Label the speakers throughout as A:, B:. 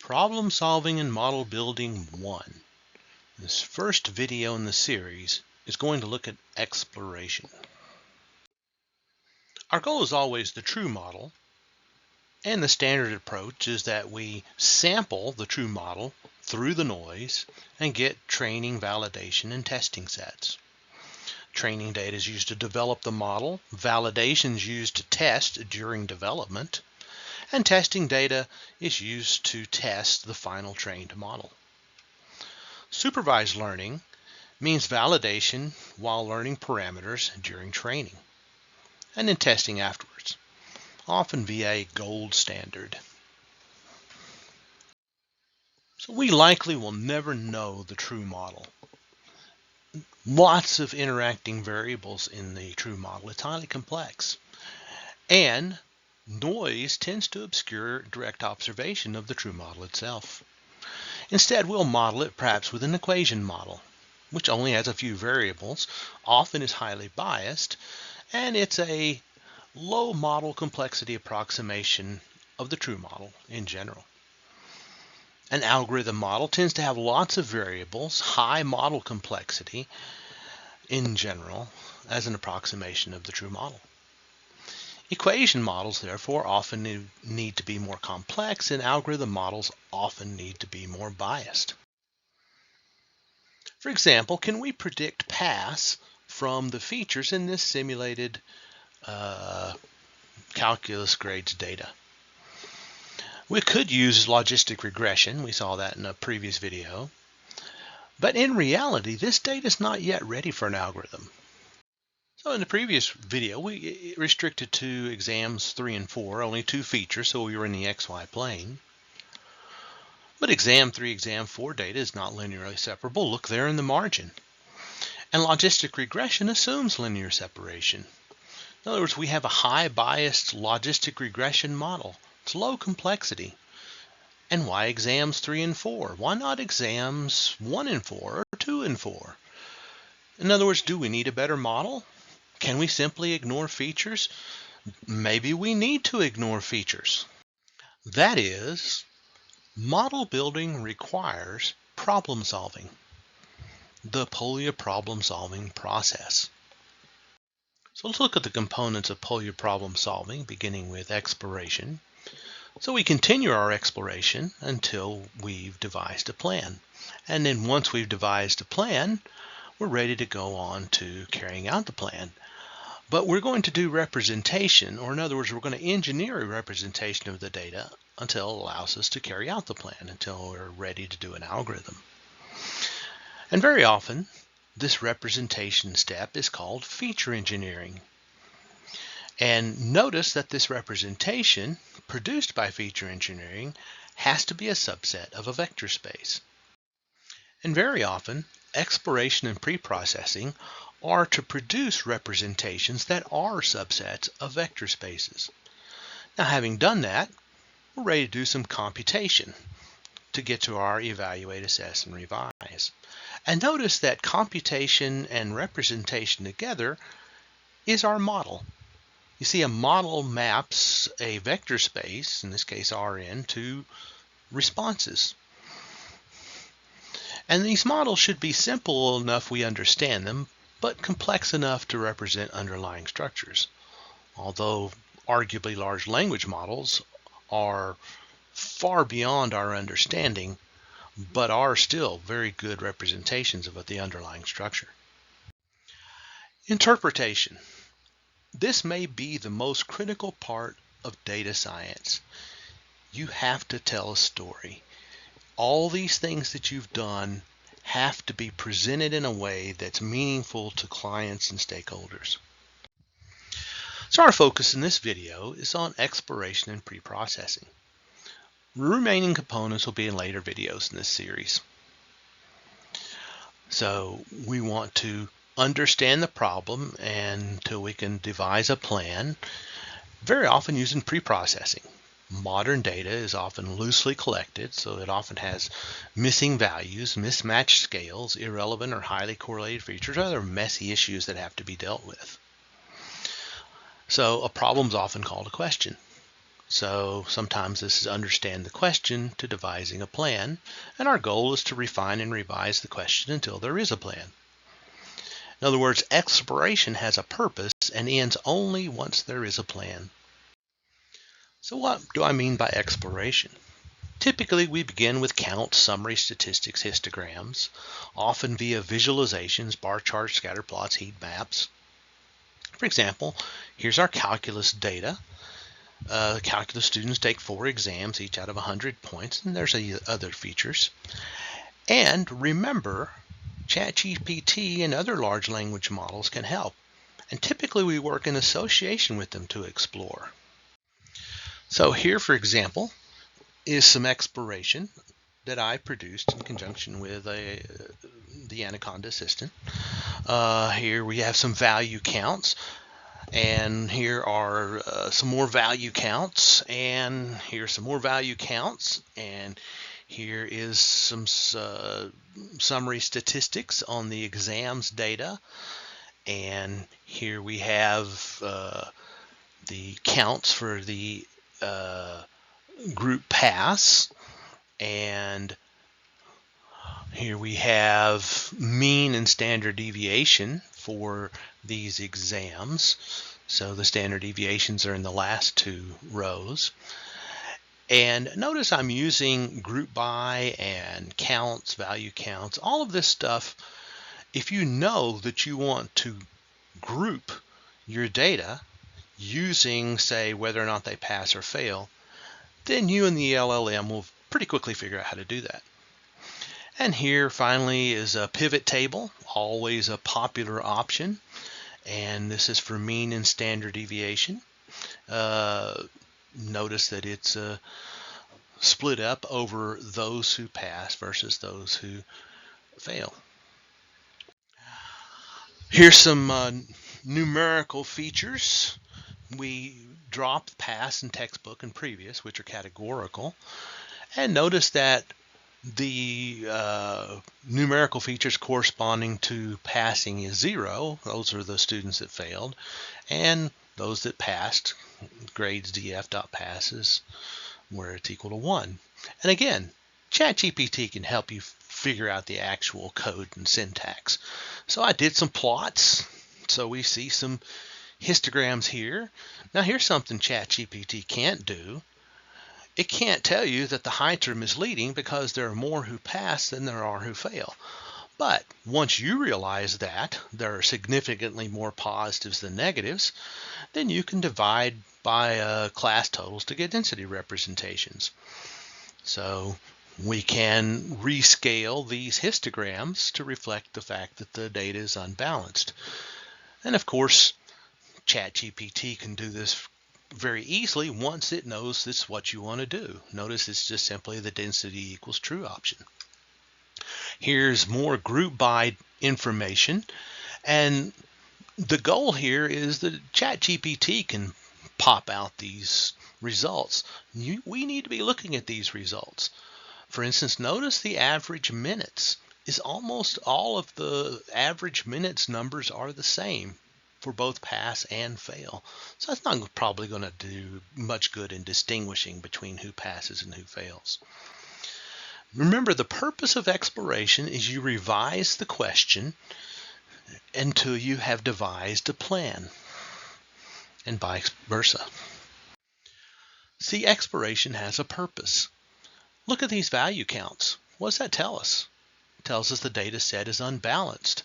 A: Problem Solving and Model Building 1. This first video in the series is going to look at exploration. Our goal is always the true model, and the standard approach is that we sample the true model through the noise and get training, validation, and testing sets. Training data is used to develop the model, validation is used to test during development, and testing data is used to test the final trained model. Supervised learning means validation while learning parameters during training, and then testing afterwards, often via a gold standard. So we likely will never know the true model. Lots of interacting variables in the true model. It's highly complex. And noise tends to obscure direct observation of the true model itself. Instead, we'll model it perhaps with an equation model, which only has a few variables, often is highly biased, and it's a low model complexity approximation of the true model in general. An algorithm model tends to have lots of variables, high model complexity in general, as an approximation of the true model. Equation models, therefore, often need to be more complex, and algorithm models often need to be more biased. For example, can we predict pass from the features in this simulated calculus grades data? We could use logistic regression. We saw that in a previous video. But in reality, this data is not yet ready for an algorithm. So in the previous video, we restricted to exams 3 and 4, only 2 features, so we were in the XY plane. But exam 3, exam 4 data is not linearly separable. Look there in the margin. And logistic regression assumes linear separation. In other words, we have a high biased logistic regression model. It's low complexity. And why exams 3 and 4? Why not exams 1 and 4 or 2 and 4? In other words, do we need a better model? Can we simply ignore features? Maybe we need to ignore features. That is, model building requires problem solving, the Polya problem solving process. So let's look at the components of Polya problem solving, beginning with exploration. So we continue our exploration until we've devised a plan. And then once we've devised a plan, we're ready to go on to carrying out the plan. But we're going to do representation, or in other words, we're going to engineer a representation of the data until it allows us to carry out the plan, until we're ready to do an algorithm. And very often, this representation step is called feature engineering. And notice that this representation produced by feature engineering has to be a subset of a vector space. And very often, exploration and preprocessing are to produce representations that are subsets of vector spaces. Now, having done that, we're ready to do some computation to get to our evaluate, assess, and revise. And notice that computation and representation together is our model. You see, a model maps a vector space, in this case Rn, to responses. And these models should be simple enough we understand them, but complex enough to represent underlying structures. Although arguably large language models are far beyond our understanding, but are still very good representations of the underlying structure. Interpretation. This may be the most critical part of data science. You have to tell a story. All these things that you've done have to be presented in a way that's meaningful to clients and stakeholders. So our focus in this video is on exploration and preprocessing. The remaining components will be in later videos in this series. So we want to understand the problem until we can devise a plan, very often using preprocessing. Modern data is often loosely collected, so it often has missing values, mismatched scales, irrelevant or highly correlated features, other messy issues that have to be dealt with. So a problem is often called a question. So sometimes this is understand the question to devising a plan, and our goal is to refine and revise the question until there is a plan. In other words, exploration has a purpose and ends only once there is a plan. So what do I mean by exploration? Typically, we begin with counts, summary statistics, histograms, often via visualizations, bar charts, scatter plots, heat maps. For example, here's our calculus data. Calculus students take 4 exams, each out of 100 points, and there's other features. And remember, ChatGPT and other large language models can help, and typically we work in association with them to explore. So here, for example, is some exploration that I produced in conjunction with the Anaconda assistant. Here we have some value counts, and here are some more value counts, and here's some more value counts, and here is some summary statistics on the exams data, and here we have the counts for the group pass, and here we have mean and standard deviation for these exams. So the standard deviations are in the last 2 rows. And notice I'm using group by and counts, value counts, all of this stuff. If you know that you want to group your data using, say, whether or not they pass or fail, then you and the LLM will pretty quickly figure out how to do that. And here finally is a pivot table, always a popular option, and this is for mean and standard deviation. Notice that it's split up over those who pass versus those who fail. Here's some numerical features. We drop pass and textbook and previous, which are categorical, and notice that the numerical features corresponding to passing is 0. Those are the students that failed, and those that passed, grades df.passes, where it's equal to 1. And again, ChatGPT can help you figure out the actual code and syntax. So I did some plots. So we see some histograms here. Now here's something ChatGPT can't do. It can't tell you that the heights are misleading because there are more who pass than there are who fail. But once you realize that there are significantly more positives than negatives, then you can divide by class totals to get density representations. So we can rescale these histograms to reflect the fact that the data is unbalanced. And of course, ChatGPT can do this very easily once it knows this is what you want to do. Notice it's just simply the density equals true option. Here's more group by information, and the goal here is that ChatGPT can pop out these results. We need to be looking at these results. For instance, notice the average minutes is almost all of the average minutes numbers are the same for both pass and fail. So that's not probably going to do much good in distinguishing between who passes and who fails. Remember, the purpose of exploration is you revise the question until you have devised a plan, and vice versa. See, exploration has a purpose. Look at these value counts. What does that tell us? It tells us the data set is unbalanced.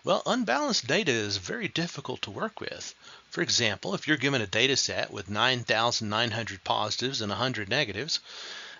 A: Well, unbalanced data is very difficult to work with. For example, if you're given a data set with 9,900 positives and 100 negatives,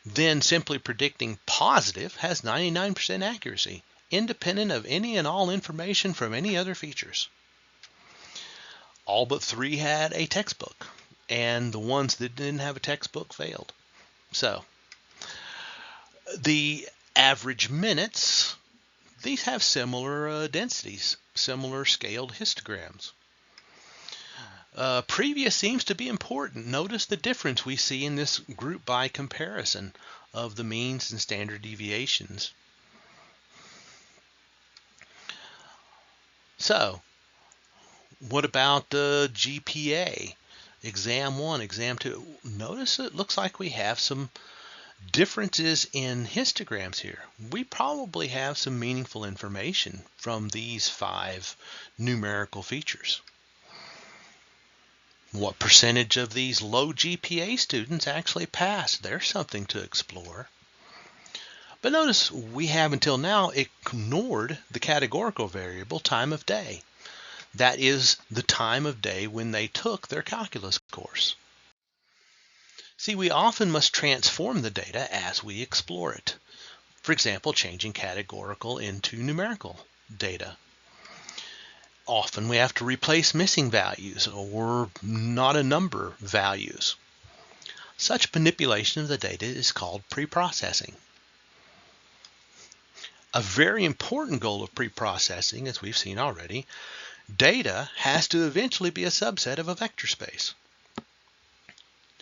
A: then simply predicting positive has 99% accuracy, independent of any and all information from any other features. All but 3 had a textbook, and the ones that didn't have a textbook failed. So, the average minutes, these have similar densities, similar scaled histograms. Previous seems to be important. Notice the difference we see in this group by comparison of the means and standard deviations. So, what about GPA? exam 1, exam 2. Notice it looks like we have some differences in histograms here. We probably have some meaningful information from these 5 numerical features. What percentage of these low GPA students actually pass? There's something to explore. But notice we have until now ignored the categorical variable time of day. That is the time of day when they took their calculus course. See, we often must transform the data as we explore it. For example, changing categorical into numerical data. Often we have to replace missing values or not a number values. Such manipulation of the data is called preprocessing. A very important goal of preprocessing, as we've seen already, data has to eventually be a subset of a vector space.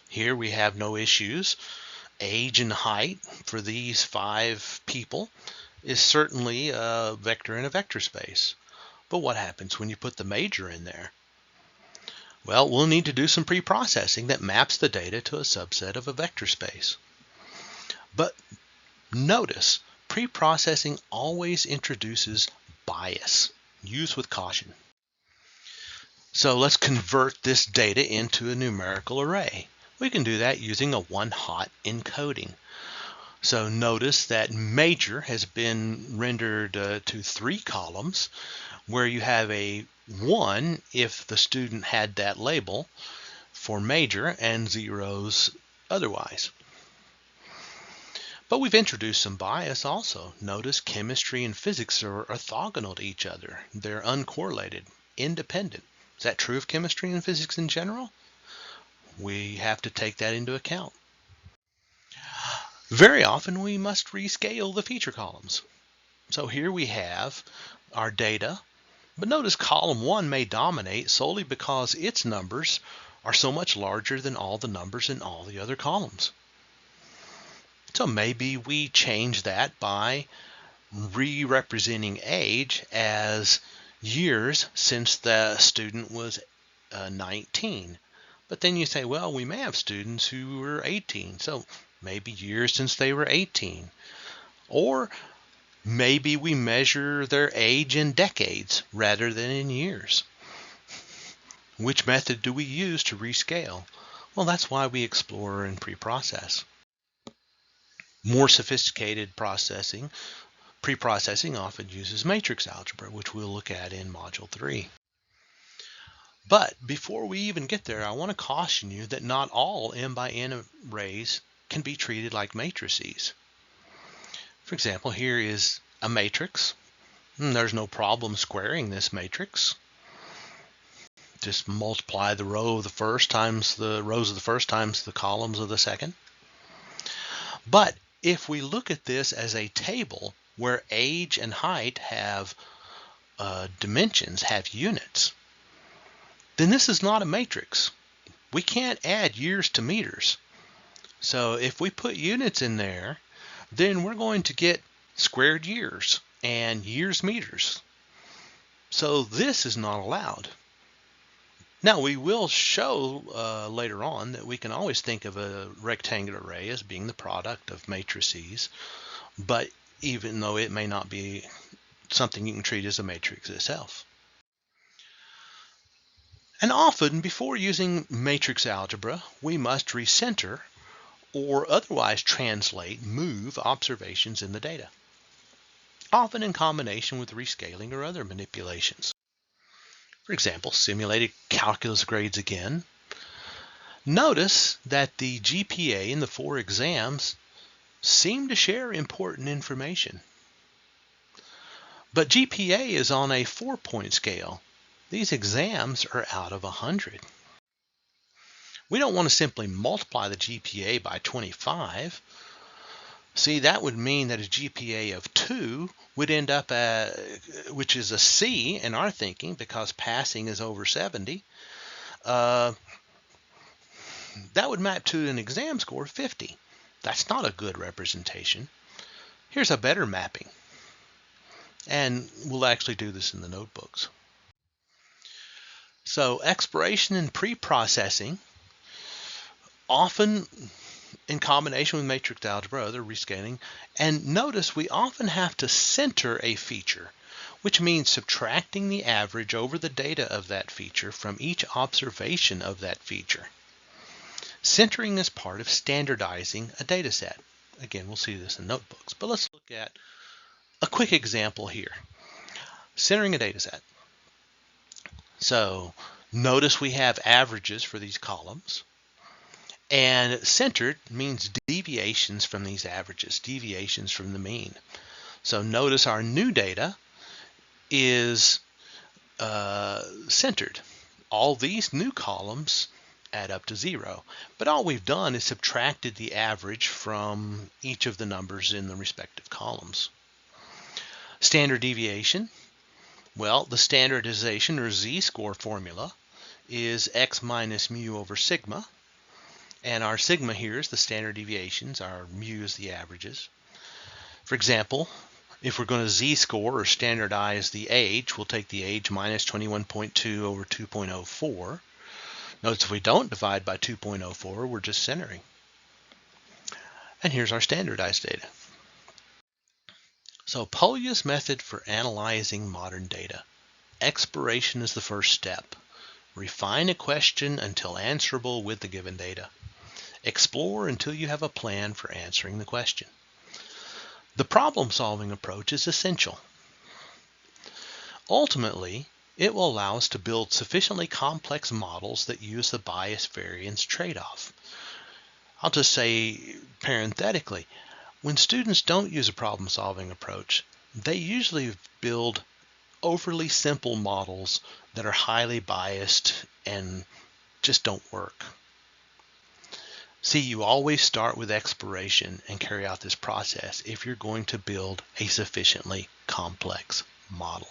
A: Here we have no issues. Age and height for these 5 people is certainly a vector in a vector space. But what happens when you put the major in there? Well, we'll need to do some preprocessing that maps the data to a subset of a vector space. But notice, preprocessing always introduces bias. Use with caution. So let's convert this data into a numerical array. We can do that using a one-hot encoding. So notice that major has been rendered to 3 columns, where you have a 1 if the student had that label for major and zeros otherwise. But we've introduced some bias also. Notice chemistry and physics are orthogonal to each other. They're uncorrelated, independent. Is that true of chemistry and physics in general? We have to take that into account. Very often we must rescale the feature columns. So here we have our data, but notice column 1 may dominate solely because its numbers are so much larger than all the numbers in all the other columns. So maybe we change that by re-representing age as years since the student was 19. But then you say, well, we may have students who were 18, so maybe years since they were 18. Or maybe we measure their age in decades rather than in years. Which method do we use to rescale? Well, that's why we explore and preprocess. More sophisticated preprocessing often uses matrix algebra, which we'll look at in Module 3. But before we even get there, I want to caution you that not all m by n arrays can be treated like matrices. For example, here is a matrix. There's no problem squaring this matrix. Just multiply the row of the first times the rows of the first times the columns of the second. But if we look at this as a table where age and height have dimensions, have units, then this is not a matrix. We can't add years to meters. So if we put units in there, then we're going to get squared years and years meters. So this is not allowed. Now we will show later on that we can always think of a rectangular array as being the product of matrices, but even though it may not be something you can treat as a matrix itself. And often before using matrix algebra, we must recenter or otherwise move observations in the data, often in combination with rescaling or other manipulations. For example, simulated calculus grades again. Notice that the GPA in the 4 exams seem to share important information. But GPA is on a 4-point scale. These exams are out of 100. We don't want to simply multiply the GPA by 25. See, that would mean that a GPA of 2 would end up which is a C in our thinking because passing is over 70. That would map to an exam score of 50. That's not a good representation. Here's a better mapping. And we'll actually do this in the notebooks. So exploration and pre-processing often in combination with matrix algebra, other rescaling. And notice we often have to center a feature, which means subtracting the average over the data of that feature from each observation of that feature. Centering is part of standardizing a data set. Again, we'll see this in notebooks, but let's look at a quick example here. Centering a data set. So notice we have averages for these columns. And centered means deviations from these averages, deviations from the mean. So notice our new data is centered. All these new columns add up to 0. But all we've done is subtracted the average from each of the numbers in the respective columns. Standard deviation. Well, the standardization or z-score formula is x minus mu over sigma. And our sigma here is the standard deviations, our mu is the averages. For example, if we're going to z-score or standardize the age, we'll take the age minus 21.2 over 2.04. Notice if we don't divide by 2.04, we're just centering. And here's our standardized data. So Polya's method for analyzing modern data. Exploration is the first step. Refine a question until answerable with the given data. Explore until you have a plan for answering the question. The problem-solving approach is essential. Ultimately, it will allow us to build sufficiently complex models that use the bias-variance trade-off. I'll just say parenthetically, when students don't use a problem-solving approach, they usually build overly simple models that are highly biased and just don't work. See, you always start with exploration and carry out this process if you're going to build a sufficiently complex model.